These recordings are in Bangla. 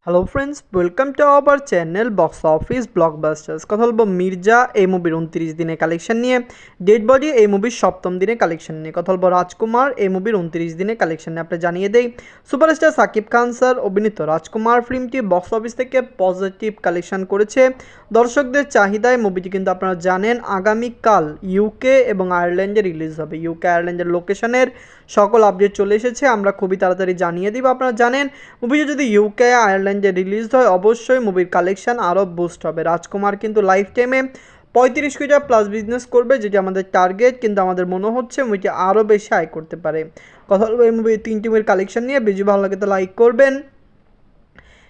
Hello friends, welcome to our channel box office blockbusters. কথা বলবো মির্জা এই মুভির 29 দিনের কালেকশন নিয়ে, ডেড বডি এই মুভির সপ্তম দিনের কালেকশন নিয়ে, কথা বলবো রাজকুমার এই মুভির 29 দিনের কালেকশন নিয়ে। আপনি জানিয়ে দেই, সুপারস্টার সাকিব খান স্যার অভিনীত রাজকুমার ফিল্মটি বক্স অফিস থেকে পজিটিভ কালেকশন করেছে। দর্শকদের চাহিদায় মুভিটি কিন্তু আপনারা জানেন আগামীকাল ইউকে এবং আয়ারল্যান্ডে রিলিজ হবে। ইউকে আয়ারল্যান্ডের লোকেশনের সকল আপডেট চলে এসেছে, আমরা খুবই তাড়াতাড়ি জানিয়ে দিব। আপনারা জানেন মুভিটি যদি ইউকে আয়ারল্যান্ডে রিলিজ হয় অবশ্যই মুভির কালেকশন আরও বুস্ট হবে। রাজকুমার কিন্তু লাইফ টাইমে 35 কোটি প্লাস বিজনেস করবে, যেটি আমাদের টার্গেট, কিন্তু আমাদের মনে হচ্ছে মুভিটি আরও বেশি আয় করতে পারে। কথা বলবো এই মুভির 3টি মুভির কালেকশন নিয়ে। ভিডিও ভালো লাগে তো লাইক করবেন,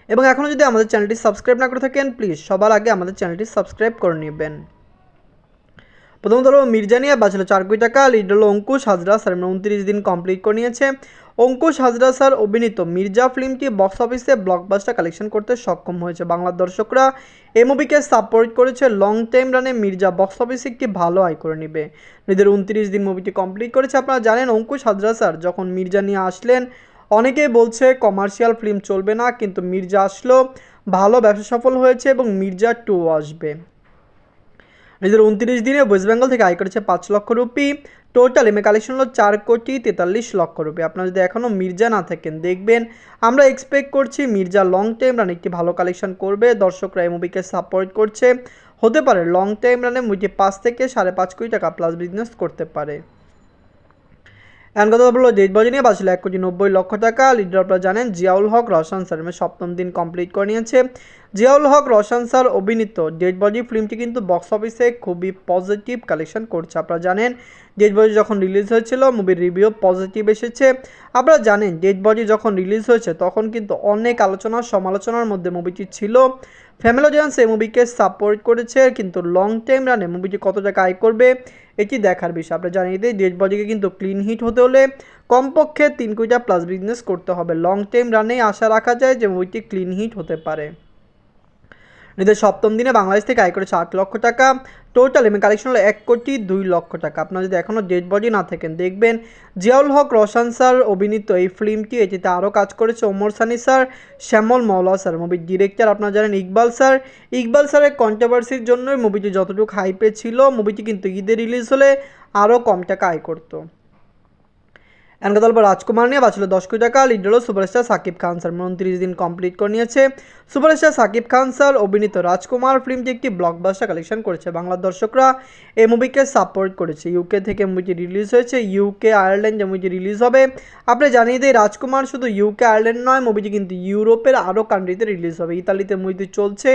এবং এখনও যদি আমাদের চ্যানেলটি সাবস্ক্রাইব না করে থাকেন প্লিজ সবার আগে আমাদের চ্যানেলটি সাবস্ক্রাইব করে নেবেন। প্রথমত হলো মির্জা নিয়ে বাঁচলো 4 কোটি টাকা। লিড হলো অঙ্কুশ হাজরা স্যার, 29 দিন কমপ্লিট করে নিয়েছে। অঙ্কুশ হাজরা স্যার অভিনীত মির্জা ফিল্মটি বক্স অফিসে ব্লকবাস্টার কালেকশন করতে সক্ষম হয়েছে। বাংলার দর্শকরা এই মুভিকে সাপোর্ট করেছে। লং টাইম রানে মির্জা বক্স অফিসে একটি ভালো আয় করে নেবে। নিজের 29 দিন মুভিটি কমপ্লিট করেছে। আপনারা জানেন অঙ্কুশ হাজরা স্যার যখন মির্জা নিয়ে আসলেন অনেকেই বলছে কমার্শিয়াল ফিল্ম চলবে না, কিন্তু মির্জা আসলো, ভালো ব্যবসা সফল হয়েছে এবং মির্জা 2 আসবে। নিজের 29 দিনে ওয়েস্ট বেঙ্গল থেকে আয় করেছে 5 লক্ষ রুপি। টোটাল এমএ কালেকশন হলো 4,43,00,000 রুপি। আপনারা যদি এখনও মির্জা না থাকেন দেখবেন, আমরা এক্সপেক্ট করছি মির্জা লং টাইম রানে একটি ভালো কালেকশন করবে। দর্শকরা এই মুভিকে সাপোর্ট করছে, হতে পারে লং টাইম রানে মুভিটি 5 থেকে 5.5 কোটি টাকা প্লাস বিজনেস করতে পারে। এখন কথা বললো ডেড বডি নিয়ে বাঁচলো 1,90,00,000 টাকা। লিডার আপনারা জানেন জিয়াউল হক রওশন স্যার সপ্তম দিন কমপ্লিট করে নিয়েছে। জিয়াউল হক রওশন স্যার অভিনীত ডেড বডি ফিল্মটি কিন্তু বক্স অফিসে খুবই পজিটিভ কালেকশন করছে। আপনারা জানেন ডেড বডি যখন রিলিজ হয়েছিল মুভির রিভিউ পজিটিভ এসেছে। আপনারা জানেন ডেড বডি যখন রিলিজ হয়েছে তখন কিন্তু অনেক আলোচনা সমালোচনার মধ্যে মুভিটি ছিল। ফ্যামিলি অডিয়েন্স এই মুভিকে সাপোর্ট করেছে, কিন্তু লং টাইম রানে মুভিটি কত টাকা আয় করবে এটি দেখার বিষয়। আমরা জানিয়ে দিই ডেড বডিকে কিন্তু ক্লিন হিট হতে হলে কমপক্ষে 3 কোটি প্লাস বিজনেস করতে হবে। লং টাইম রানেই আশা রাখা যায় যে মুভিটি ক্লিন হিট হতে পারে। নিজের সপ্তম দিনে বাংলাদেশ থেকে আয় করেছে 8 লক্ষ টাকা। টোটাল এমএ কালেকশন হলো 1,02,00,000 টাকা। আপনারা যদি এখনও ডেড বডি না থাকেন দেখবেন জিয়াউল হক রওশন স্যার অভিনীত এই ফিল্মটি, এটিতে আরও কাজ করেছে ওমর সানি স্যার, শ্যামল মওলা স্যার। মুভির ডিরেক্টর আপনারা জানেন ইকবাল স্যার। ইকবাল স্যারের কন্ট্রোভার্সির জন্যই মুভিটি যতটুকু হাইপে ছিল, মুভিটি কিন্তু ঈদে রিলিজ হলে আরও কম টাকা আয় করতো। এখন কথা বলবো রাজকুমার নিয়ে বাঁচলো 10 কোটি টাকা। লিড হলো সুপারস্টার সাকিব খান স্যার, 29 দিন কমপ্লিট করে নিয়েছে। সুপারস্টার সাকিব খান স্যার অভিনীত রাজকুমার ফিল্মটি একটি ব্লকবাস্টার কালেকশন করেছে। বাংলার দর্শকরা এই মুভিকে সাপোর্ট করেছে। ইউকে থেকে মুভিটি রিলিজ হয়েছে, ইউকে আয়ারল্যান্ডে মুভিটি রিলিজ হবে। আপনি জানিয়ে দেয় রাজকুমার শুধু ইউকে আয়ারল্যান্ড নয়, মুভিটি কিন্তু ইউরোপের আরও কান্ট্রিতে রিলিজ হবে। ইতালিতে মুভিটি চলছে।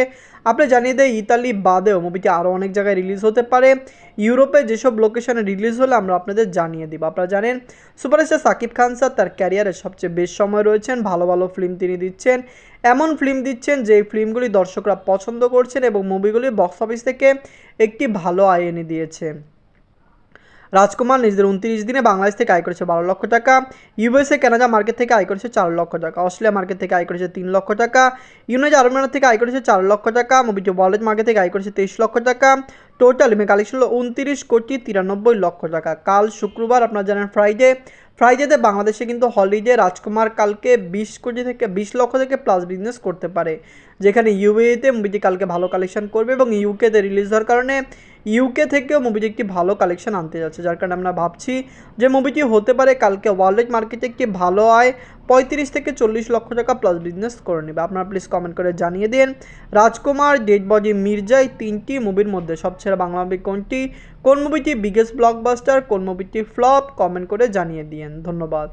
আপনি জানিয়ে দেয় ইতালি বাদেও মুভিটি আরও অনেক জায়গায় রিলিজ হতে পারে। ইউরোপে যেসব লোকেশনে রিলিজ হলে আমরা আপনাদের জানিয়ে দিব। আপনারা জানেন সুপারস্টার সাকিব খান স্যার তার ক্যারিয়ারের সবচেয়ে বেশ সময় রয়েছেন, ভালো ভালো ফিল্ম তিনি দিচ্ছেন, এমন ফিল্ম দিচ্ছেন যে ফিল্মগুলি দর্শকরা পছন্দ করছেন এবং মুভিগুলি বক্স অফিস থেকে একটি ভালো আয় এনে দিয়েছে। রাজকুমার নিজেদের 29 দিনে বাংলাদেশ থেকে আয় করেছে 12 লক্ষ টাকা। ইউএসএ কানাডা মার্কেট থেকে আয় করেছে 4 লক্ষ টাকা। অস্ট্রেলিয়া মার্কেট থেকে আয় করেছে 3 লক্ষ টাকা। ইউনাইটেড আরব আমিরাত থেকে আয় করেছে 4 লক্ষ টাকা। মুভিটি ওয়ার্ল্ড মার্কেট থেকে আয় করেছে 23 লক্ষ টাকা। টোটাল এমএ কালেকশন হলো 29,93,00,000 টাকা। কাল শুক্রবার আপনারা জানেন ফ্রাইডেতে বাংলাদেশে কিন্তু হলিডে। রাজকুমার কালকে 20 লক্ষ থেকে প্লাস বিজনেস করতে পারে, যেখানে ইউএতে মুভিটি কালকে ভালো কালেকশন করবে এবং ইউকেতে রিলিজ হওয়ার কারণে ইউকে থেকেও মুভিটি একটি ভালো কালেকশন আনতে যাচ্ছে, যার কারণে আমরা ভাবছি যে মুভিটি হতে পারে কালকে ওয়ার্ল্ড মার্কেটে একটি ভালো আয় 35 থেকে 40 লক্ষ টাকা প্লাস বিজনেস করে নেবে। আপনারা প্লিজ কমেন্ট করে জানিয়ে দিন রাজকুমার, ডেড বডি, মির্জা এই 3টি মুভির মধ্যে সবচেয়ে বাংলা মুভি কোনটি, কোন মুভিটি বিগেস্ট ব্লকবাস্টার, কোন মুভিটি ফ্লপ, কমেন্ট করে জানিয়ে দিন। ধন্যবাদ।